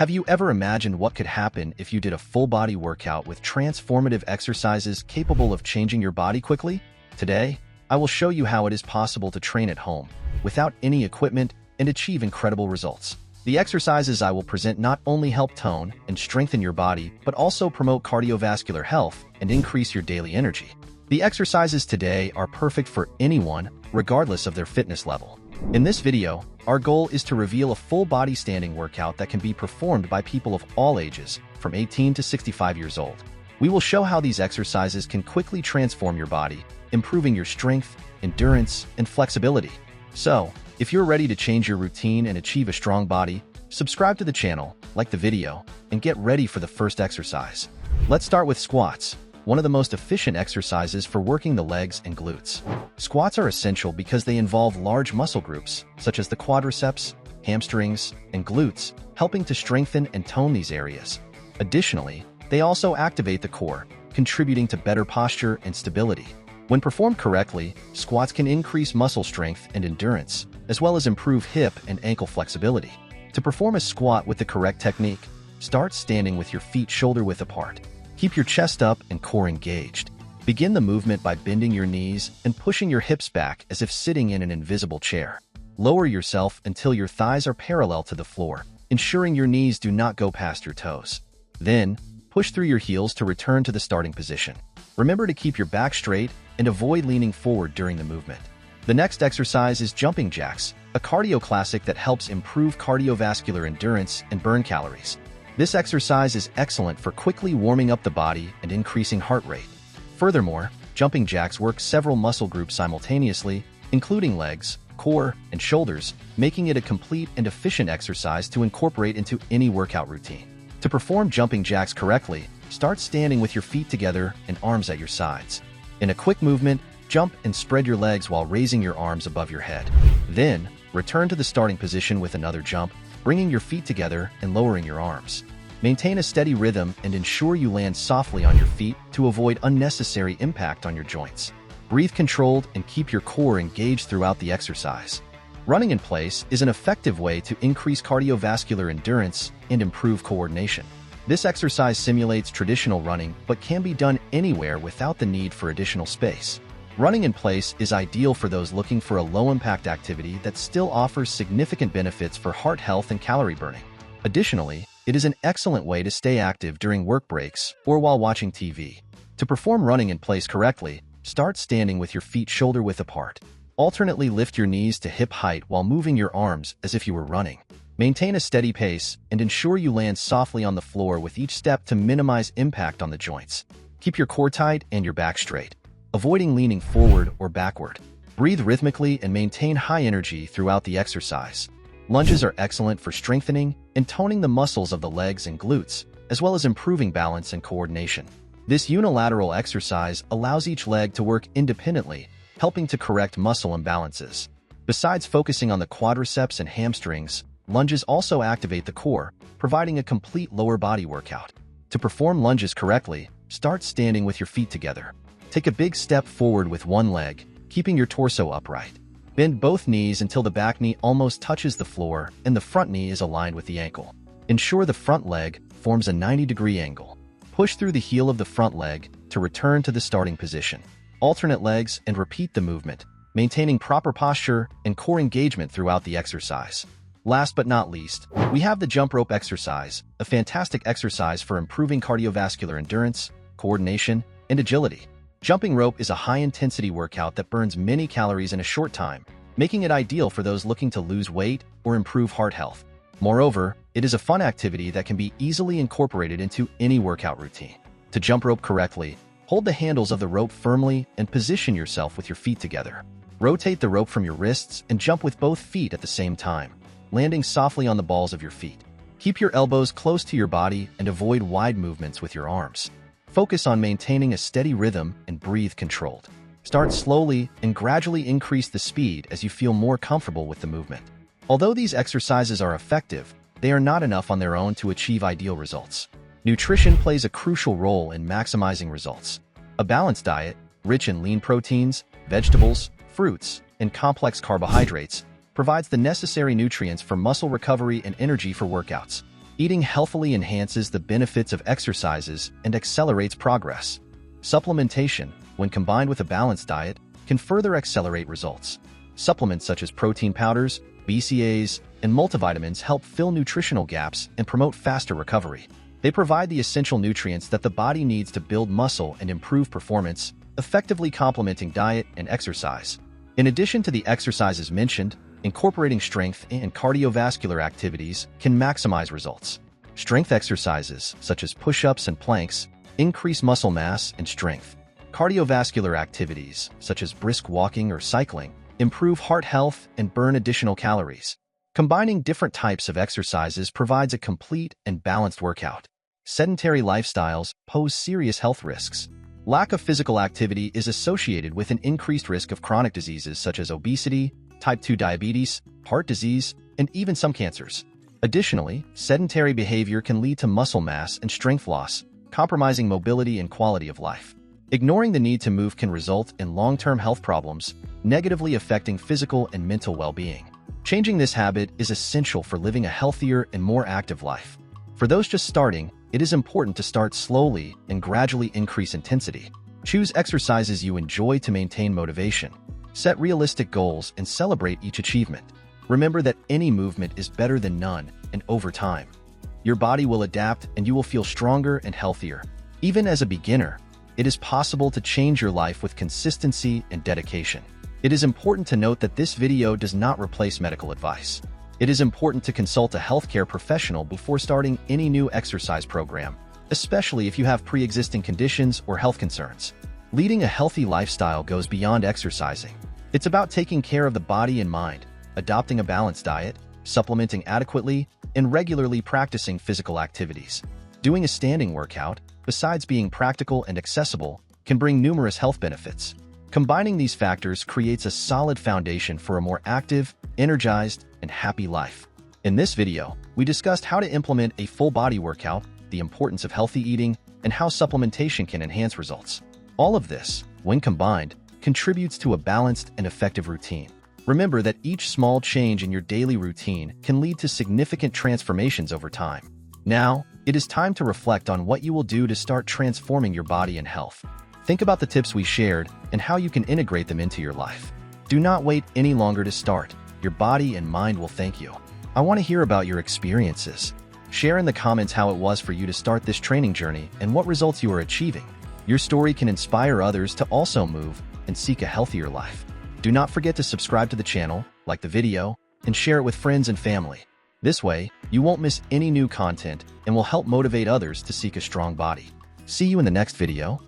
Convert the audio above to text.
Have you ever imagined what could happen if you did a full-body workout with transformative exercises capable of changing your body quickly? Today, I will show you how it is possible to train at home, without any equipment, and achieve incredible results. The exercises I will present not only help tone and strengthen your body, but also promote cardiovascular health and increase your daily energy. The exercises today are perfect for anyone, regardless of their fitness level. In this video, our goal is to reveal a full-body standing workout that can be performed by people of all ages, from 18 to 65 years old. We will show how these exercises can quickly transform your body, improving your strength, endurance, and flexibility. So, if you're ready to change your routine and achieve a strong body, subscribe to the channel, like the video, and get ready for the first exercise. Let's start with squats, one of the most efficient exercises for working the legs and glutes. Squats are essential because they involve large muscle groups, such as the quadriceps, hamstrings, and glutes, helping to strengthen and tone these areas. Additionally, they also activate the core, contributing to better posture and stability. When performed correctly, squats can increase muscle strength and endurance, as well as improve hip and ankle flexibility. To perform a squat with the correct technique, start standing with your feet shoulder-width apart. Keep your chest up and core engaged. Begin the movement by bending your knees and pushing your hips back as if sitting in an invisible chair. Lower yourself until your thighs are parallel to the floor, ensuring your knees do not go past your toes. Then, push through your heels to return to the starting position. Remember to keep your back straight and avoid leaning forward during the movement. The next exercise is jumping jacks, a cardio classic that helps improve cardiovascular endurance and burn calories. This exercise is excellent for quickly warming up the body and increasing heart rate. Furthermore, jumping jacks work several muscle groups simultaneously, including legs, core, and shoulders, making it a complete and efficient exercise to incorporate into any workout routine. To perform jumping jacks correctly, start standing with your feet together and arms at your sides. In a quick movement, jump and spread your legs while raising your arms above your head. Then, return to the starting position with another jump, bringing your feet together and lowering your arms. Maintain a steady rhythm and ensure you land softly on your feet to avoid unnecessary impact on your joints. Breathe controlled and keep your core engaged throughout the exercise. Running in place is an effective way to increase cardiovascular endurance and improve coordination. This exercise simulates traditional running but can be done anywhere without the need for additional space. Running in place is ideal for those looking for a low-impact activity that still offers significant benefits for heart health and calorie burning. Additionally, it is an excellent way to stay active during work breaks or while watching TV. To perform running in place correctly, start standing with your feet shoulder-width apart. Alternately lift your knees to hip height while moving your arms as if you were running. Maintain a steady pace and ensure you land softly on the floor with each step to minimize impact on the joints. Keep your core tight and your back straight, avoiding leaning forward or backward. Breathe rhythmically and maintain high energy throughout the exercise. Lunges are excellent for strengthening and toning the muscles of the legs and glutes, as well as improving balance and coordination. This unilateral exercise allows each leg to work independently, helping to correct muscle imbalances. Besides focusing on the quadriceps and hamstrings, lunges also activate the core, providing a complete lower body workout. To perform lunges correctly, start standing with your feet together. Take a big step forward with one leg, keeping your torso upright. Bend both knees until the back knee almost touches the floor and the front knee is aligned with the ankle. Ensure the front leg forms a 90-degree angle. Push through the heel of the front leg to return to the starting position. Alternate legs and repeat the movement, maintaining proper posture and core engagement throughout the exercise. Last but not least, we have the jump rope exercise, a fantastic exercise for improving cardiovascular endurance, coordination, and agility. Jumping rope is a high-intensity workout that burns many calories in a short time, making it ideal for those looking to lose weight or improve heart health. Moreover, it is a fun activity that can be easily incorporated into any workout routine. To jump rope correctly, hold the handles of the rope firmly and position yourself with your feet together. Rotate the rope from your wrists and jump with both feet at the same time, landing softly on the balls of your feet. Keep your elbows close to your body and avoid wide movements with your arms. Focus on maintaining a steady rhythm and breathe controlled. Start slowly and gradually increase the speed as you feel more comfortable with the movement. Although these exercises are effective, they are not enough on their own to achieve ideal results. Nutrition plays a crucial role in maximizing results. A balanced diet, rich in lean proteins, vegetables, fruits, and complex carbohydrates, provides the necessary nutrients for muscle recovery and energy for workouts. Eating healthily enhances the benefits of exercises and accelerates progress. Supplementation, when combined with a balanced diet, can further accelerate results. Supplements such as protein powders, BCAAs, and multivitamins help fill nutritional gaps and promote faster recovery. They provide the essential nutrients that the body needs to build muscle and improve performance, effectively complementing diet and exercise. In addition to the exercises mentioned, incorporating strength and cardiovascular activities can maximize results. Strength exercises, such as push-ups and planks, increase muscle mass and strength. Cardiovascular activities, such as brisk walking or cycling, improve heart health and burn additional calories. Combining different types of exercises provides a complete and balanced workout. Sedentary lifestyles pose serious health risks. Lack of physical activity is associated with an increased risk of chronic diseases such as obesity, type 2 diabetes, heart disease, and even some cancers. Additionally, sedentary behavior can lead to muscle mass and strength loss, compromising mobility and quality of life. Ignoring the need to move can result in long-term health problems, negatively affecting physical and mental well-being. Changing this habit is essential for living a healthier and more active life. For those just starting, it is important to start slowly and gradually increase intensity. Choose exercises you enjoy to maintain motivation. Set realistic goals and celebrate each achievement. Remember that any movement is better than none, and over time, your body will adapt and you will feel stronger and healthier. Even as a beginner, it is possible to change your life with consistency and dedication. It is important to note that this video does not replace medical advice. It is important to consult a healthcare professional before starting any new exercise program, especially if you have pre-existing conditions or health concerns. Leading a healthy lifestyle goes beyond exercising. It's about taking care of the body and mind, adopting a balanced diet, supplementing adequately, and regularly practicing physical activities. Doing a standing workout, besides being practical and accessible, can bring numerous health benefits. Combining these factors creates a solid foundation for a more active, energized, and happy life. In this video, we discussed how to implement a full-body workout, the importance of healthy eating, and how supplementation can enhance results. All of this, when combined, contributes to a balanced and effective routine. Remember that each small change in your daily routine can lead to significant transformations over time. Now, it is time to reflect on what you will do to start transforming your body and health. Think about the tips we shared and how you can integrate them into your life. Do not wait any longer to start. Your body and mind will thank you. I want to hear about your experiences. Share in the comments how it was for you to start this training journey and what results you are achieving. Your story can inspire others to also move and seek a healthier life. Do not forget to subscribe to the channel, like the video, and share it with friends and family. This way, you won't miss any new content and will help motivate others to seek a strong body. See you in the next video.